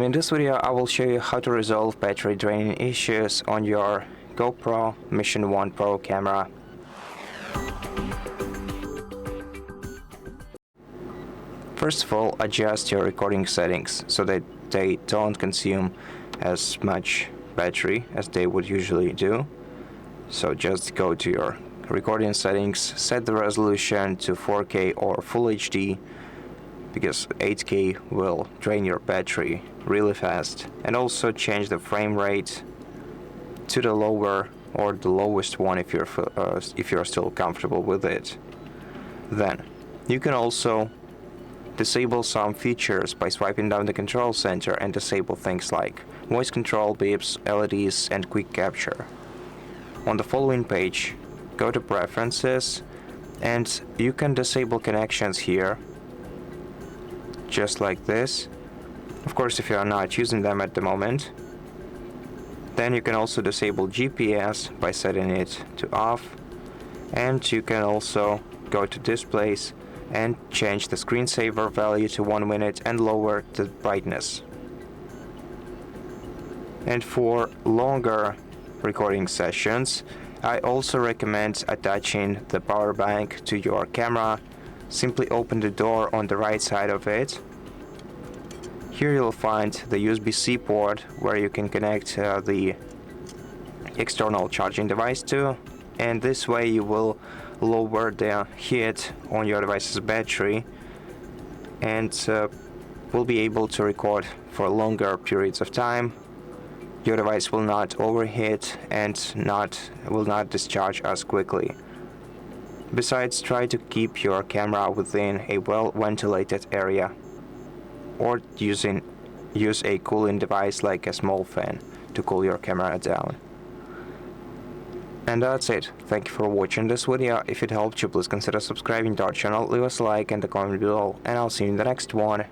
in this video I will show you how to resolve battery draining issues on your GoPro Mission 1 Pro camera. First of all, adjust your recording settings so that they don't consume as much battery as they would usually do. So just go to your recording settings, set the resolution to 4K or Full HD, because 8K will drain your battery really fast, and also change the frame rate to the lower or the lowest one if you're still comfortable with it. Then you can also disable some features by swiping down the control center and disable things like voice control, bips, LEDs, and quick capture. On the following page, go to preferences, and you can disable connections here, just like this. Of course, if you are not using them at the moment. Then you can also disable GPS by setting it to off, and you can also go to displays and change the screensaver value to 1 minute and lower the brightness. And for longer recording sessions, I also recommend attaching the power bank to your camera. Simply open the door on the right side of it. Here you'll find the USB-C port where you can connect the external charging device to, and this way you will lower the heat on your device's battery and will be able to record for longer periods of time. Your device will not overheat and will not discharge as quickly. Besides, try to keep your camera within a well-ventilated area, or use a cooling device like a small fan to cool your camera down. And that's it. Thank you for watching this video. If it helped you, please consider subscribing to our channel, leave us a like and a comment below, and I'll see you in the next one.